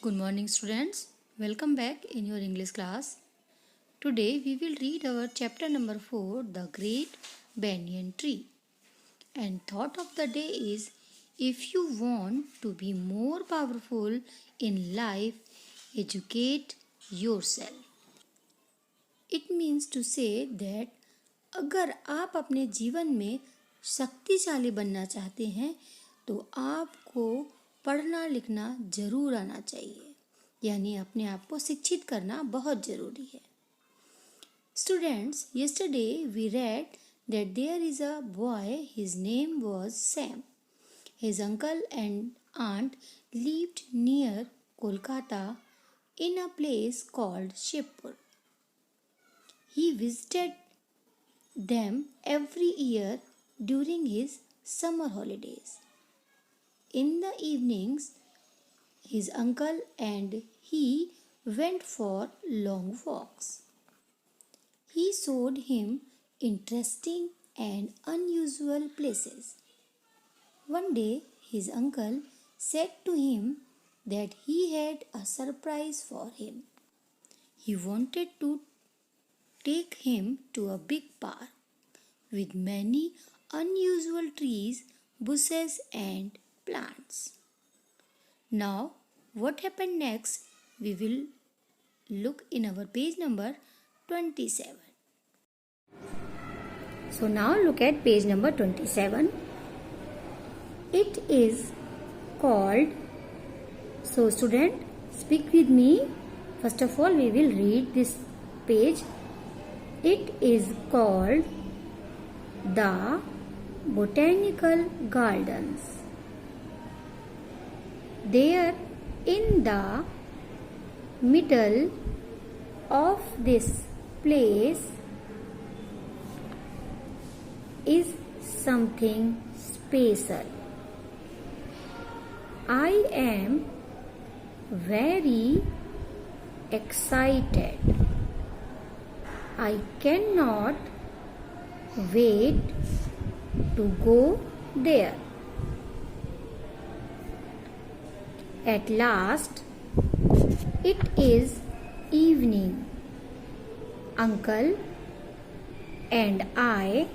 Good morning, students. Welcome back in your English class. Today we will read our chapter number 4, The Great Banyan Tree. And thought of the day is, if you want to be more powerful in life, educate yourself. It means to say that अगर आप अपने जीवन में शक्तिशाली बनना चाहते हैं तो आपको पढ़ना लिखना जरूर आना चाहिए, यानी अपने आप को शिक्षित करना बहुत ज़रूरी है. Students, yesterday we read that there is a boy, his name was Sam. His uncle and aunt lived near Kolkata in a place called Shibpur. He visited them every year during his summer holidays. In the evenings, his uncle and he went for long walks. He showed him interesting and unusual places. One day, his uncle said to him that he had a surprise for him. He wanted to take him to a big park with many unusual trees, bushes, and plants. Now, what happened next? We will look in our page number 27. So, now look at page number 27. It is called, so student, speak with me. First of all, we will read this page. It is called the Botanical Gardens. There in the middle of this place is something special. I am very excited. I cannot wait to go there. At last, it is evening. Uncle and I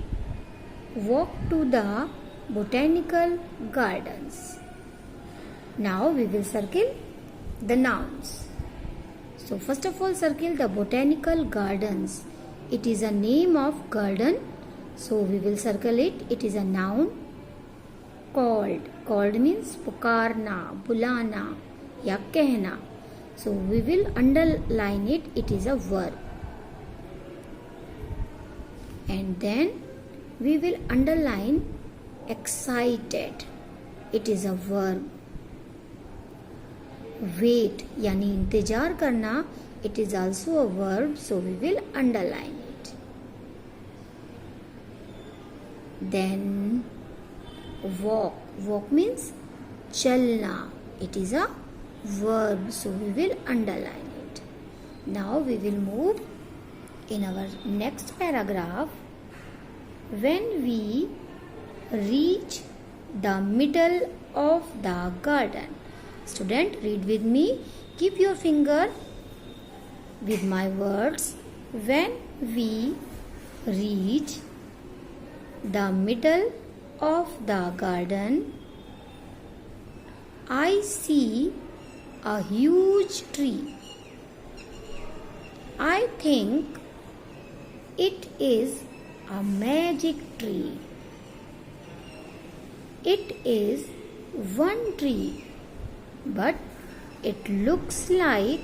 walk to the botanical gardens. Now we will circle the nouns. So first of all, circle the botanical gardens. It is a name of garden. So we will circle it. It is a noun. Called. Called means पुकारना, बुलाना या कहना. So we will underline it. It is a verb. And then we will underline excited. It is a verb. Wait यानी इंतजार करना. It is also a verb. So we will underline it. Then walk. Walk means chalna. It is a verb. So we will underline it. Now we will move in our next paragraph. When we reach the middle of the garden. Student, read with me. Keep your finger with my words. When we reach the middle of the garden, I see a huge tree. I think it is a magic tree. It is one tree, but it looks like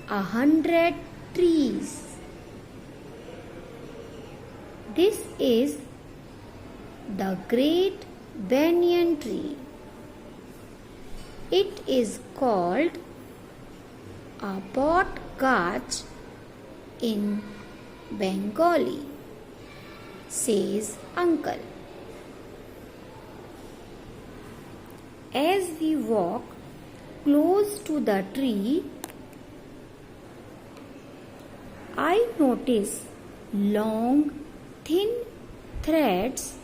100 trees. This is the Great Banyan Tree. It is called a Bot Gach in Bengali, says uncle. As we walk close to the tree, I notice long, thin threads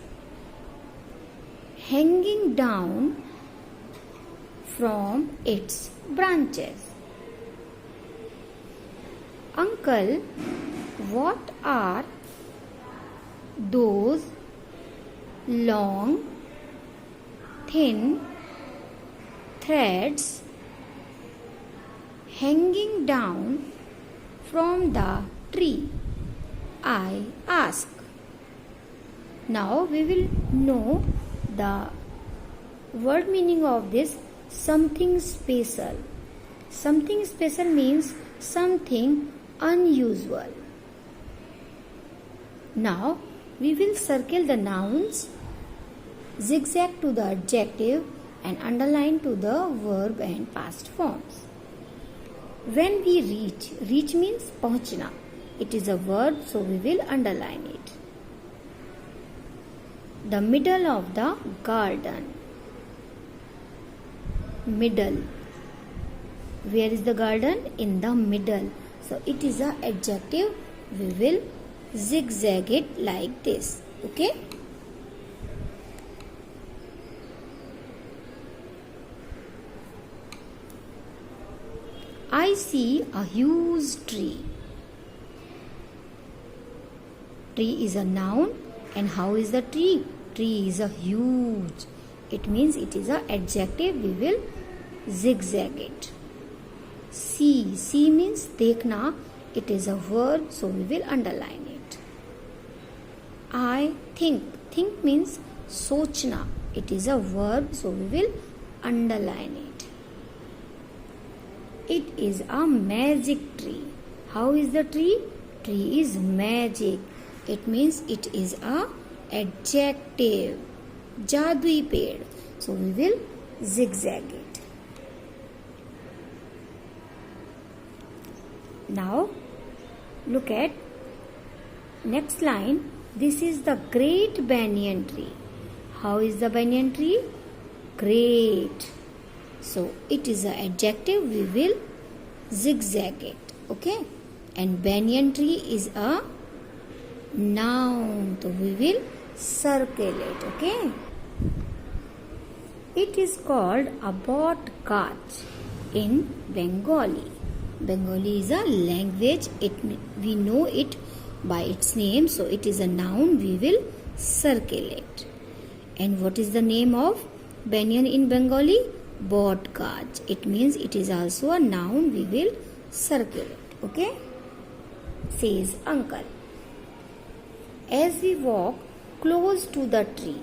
hanging down from its branches. Uncle, what are those long, thin threads hanging down from the tree? I ask. Now we will know the word meaning of this something special. Something special means something unusual. Now we will circle the nouns, zigzag to the adjective and underline to the verb and past forms. When we reach means पहुंचना. It is a verb, so we will underline it. The middle of the garden. Middle. Where is the garden? In the middle. So it is an adjective. We will zigzag it like this. Okay? I see a huge tree. Tree is a noun, and how is the tree? Tree is a huge. It means it is an adjective. We will zigzag it. See. See means देखना. It is a verb, so we will underline it. I think. Think means सोचना. It is a verb, so we will underline it. It is a magic tree. How is the tree? Tree is magic. It means it is a adjective. जादुई पेड़. So we will zigzag it. Now look at next line. This is the great banyan tree. How is the banyan tree? Great. So it is an adjective. We will zigzag it. Okay. And banyan tree is a noun. So we will circle it. Okay. It is called a bot-gaछ in Bengali. Bengali is a language. We know it by its name. So it is a noun. We will circle it. And what is the name of banyan in Bengali? Bot-gaç. It means it is also a noun. We will circle it. Okay? Says uncle. As we walk close to the tree,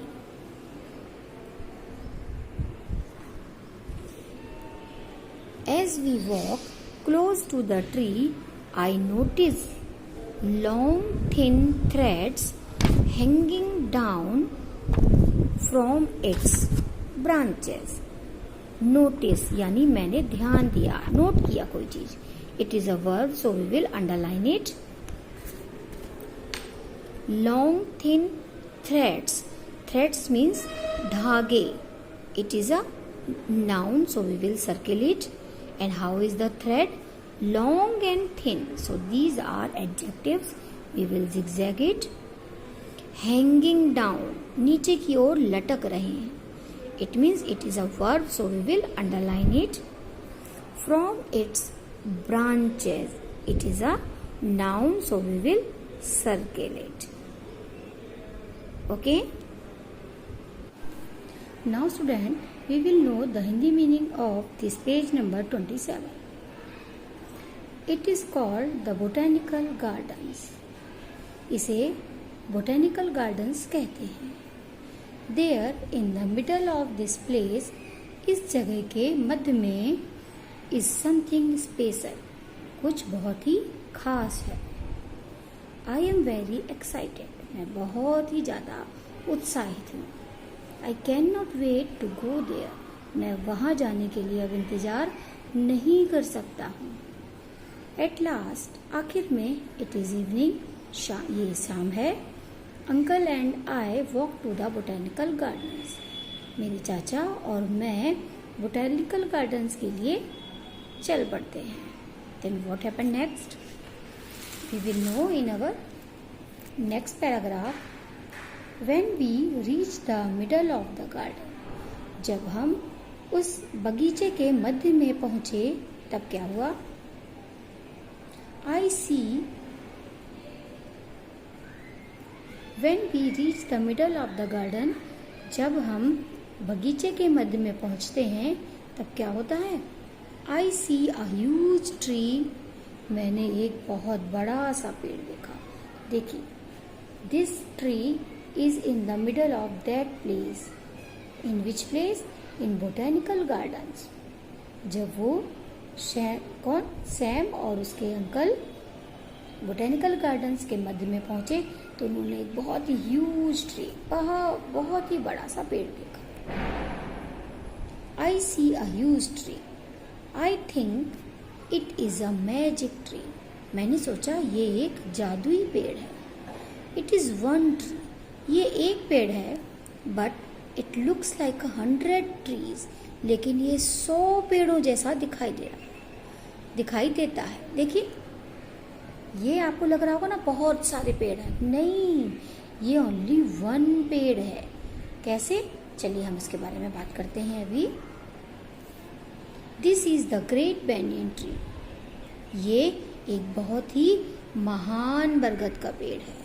as we walk close to the tree, I notice long thin threads hanging down from its branches. Notice यानी मैंने ध्यान दिया, note किया कोई चीज. It is a verb, so we will underline it. Long thin threads. Threads means धागे. It is a noun, so we will circle it. And how is the thread? Long and thin. So these are adjectives. We will zigzag it. Hanging down. नीचे की ओर लटक रहे हैं. It means it is a verb, so we will underline it. From its branches. It is a noun, so we will circle it. Okay? Now student, we will know the Hindi meaning of this page number 27. It is called the Botanical Gardens. इसे Botanical Gardens कहते हैं. There in the middle of this place, इस जगह के मध्य में is something special. कुछ बहुत ही खास है. I am very excited. मैं बहुत ही ज़्यादा उत्साहित हूँ. I cannot wait to go there. मैं वहाँ जाने के लिए अब इंतज़ार नहीं कर सकता हूँ. At last, आखिर में it is evening. ये शाम है. Uncle and I walk to the botanical gardens. मेरे चाचा और मैं botanical gardens के लिए चल पड़ते हैं. Then what happened next? We will know in our next paragraph. When we reach the middle of the garden, जब हम उस बगीचे के मध्य में पहुंचे तब क्या हुआ? I see when we reach the middle of the garden, जब हम बगीचे के मध्य में पहुंचते हैं तब क्या होता है? I see a huge tree, मैंने एक बहुत बड़ा सा पेड़ देखा। देखिए, this tree is in the middle of that place. In which place? In botanical gardens. जब वो सैम और उसके अंकल बोटेनिकल गार्डन्स के मध्य में पहुंचे तो उन्होंने एक बहुत ही ह्यूज ट्री, बहुत ही बड़ा सा पेड़ देखा। I see a huge tree. I think it is a magic tree. मैंने सोचा ये एक जादुई पेड़ है। It is one tree. ये एक पेड़ है, but it looks like 100 trees. लेकिन ये 100 पेड़ों जैसा दिखाई देता है। देखिए, ये आपको लग रहा होगा ना बहुत सारे पेड़ हैं, नहीं, ये ओनली वन पेड़ है। कैसे? चलिए हम इसके बारे में बात करते हैं अभी। This is the great banyan tree. ये एक बहुत ही महान बरगद का पेड़ है।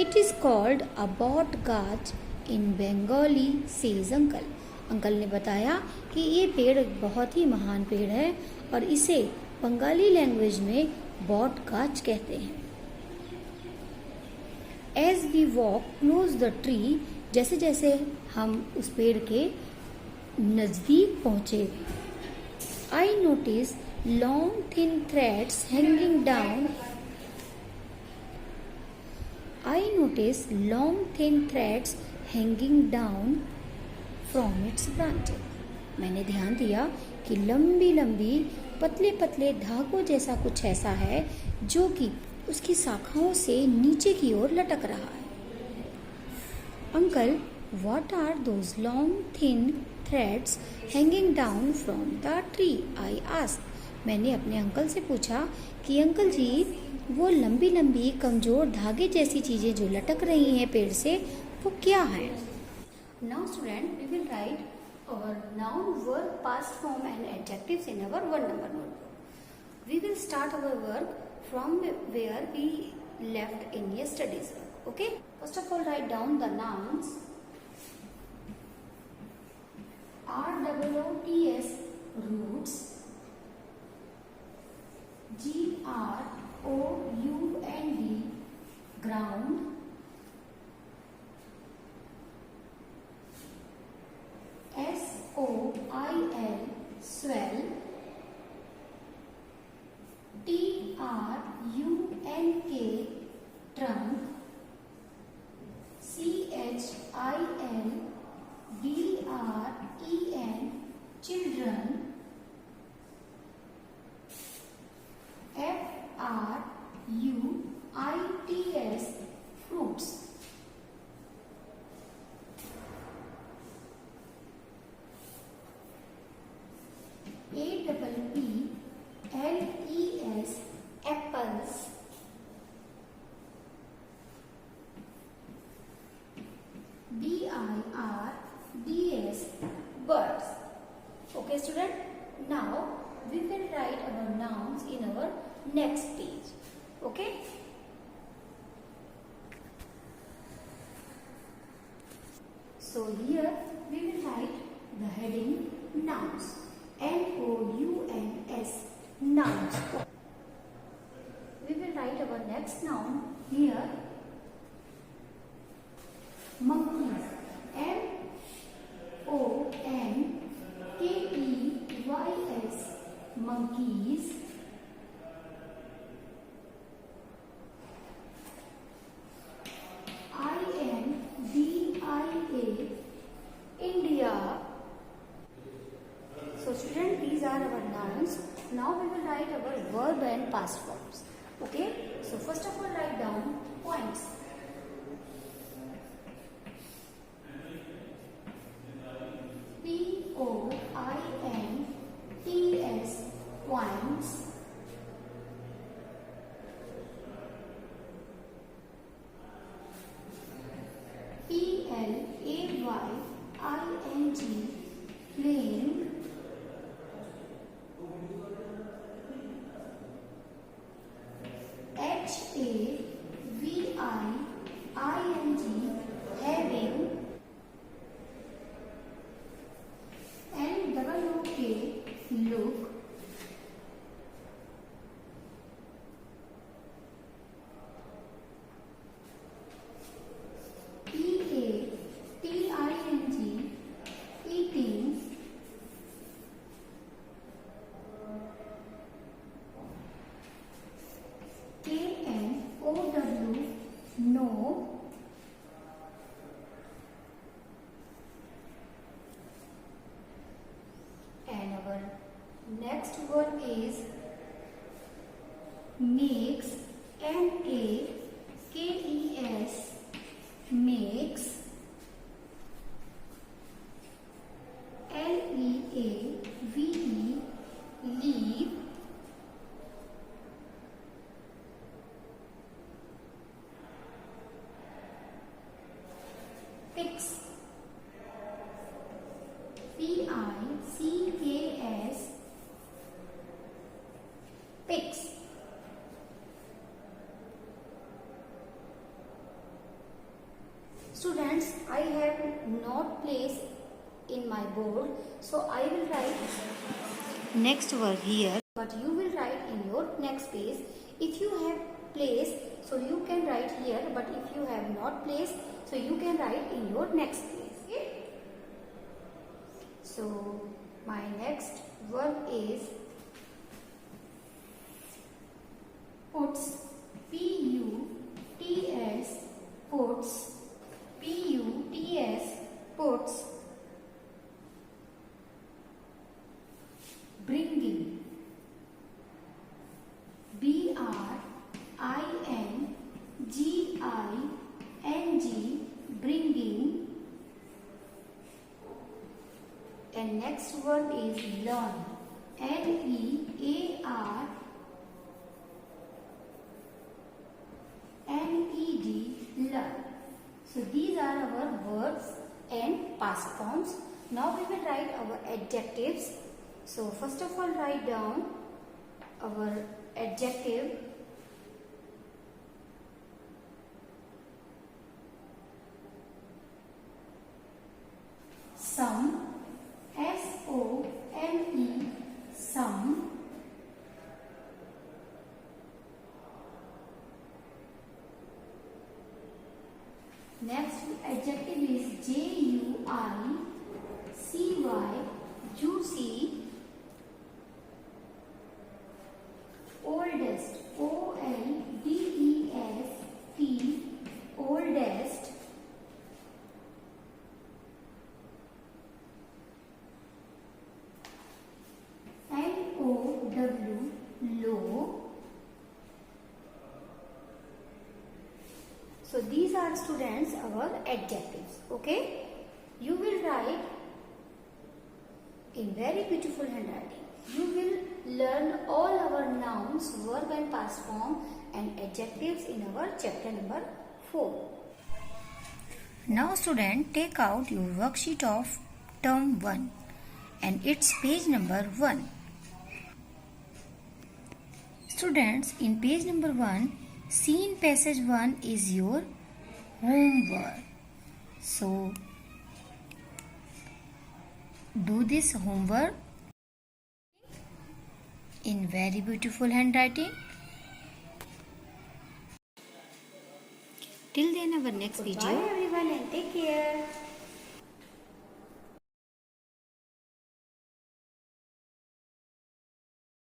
It is called a bot gachh in Bengali, says uncle. Uncle ने बताया कि ये पेड़ एक बहुत ही महान पेड़ है और इसे बंगाली लैंग्वेज में बॉट गाछ कहते हैं। As we walk close the tree, जैसे जैसे हम उस पेड़ के नजदीक पहुंचे, I notice long thin threads hanging down. I notice long thin threads hanging down from its branches. मैंने ध्यान दिया कि लंबी लंबी पतले पतले धागों जैसा कुछ ऐसा है जो कि उसकी शाखाओं से नीचे की ओर लटक रहा है। Uncle, what are those long thin threads hanging down from the tree? I asked. मैंने अपने अंकल से पूछा कि अंकल जी, वो लंबी लंबी कमजोर धागे जैसी चीजें जो लटक रही हैं पेड़ से, वो क्या है? Now student, we will write our noun, verb, past form and adjectives in our 1 number notebook. We will start our work from where we left in yesterday's work. Okay? First of all, write down the nouns. ROOTS, roots. GROUND, ground. SOIL, swell. TRUNK, trunk. CHILDREN, children. FRUITS, fruits. APPLES, apples. BIRDS, birds. Okay student, now we will write our nouns in our next page. Okay? So here we will write the heading nouns. NOUNS, nouns. We will write our next noun here. Monkeys. MONKEYS, monkeys. INDIA, India. So student, these are our nouns. Now we will write our verb and past forms. Okay? So first of all, write down points. POINTS, points. PLAYING, look, eating, eating, know, know, and our next word is makes, makes, makes, leave, leave, picks, picks, picks. Students, I have not placed in my board, so I will write next word here, but you will write in your next page. If you have placed, so you can write here, but if you have not placed, so you can write in your next page. Okay? So my next word is puts, P-U-T-S, puts, P-U-T-S, puts, bringing, B-R-I-N-G-I-N-G, bringing, and next word is learn, L-E-A-R-N-E-D, learn. So these are our words and past forms. Now we will write our adjectives. So first of all, write down our adjective. Some, S-O-M-E, some. Next adjective is J-U-I-C-Y, juicy. Oldest, O-L-D-E-S-T, oldest. L-O-W, low. So these are, students, our adjectives. Okay? You will write in very beautiful handwriting. You will learn all our nouns, verb and past form and adjectives in our chapter number 4. Now student, take out your worksheet of term 1 and its page number 1. Students, in page number 1, see in passage 1 is your homework. So do this homework in very beautiful handwriting. Till then, our next video. Bye everyone and take care.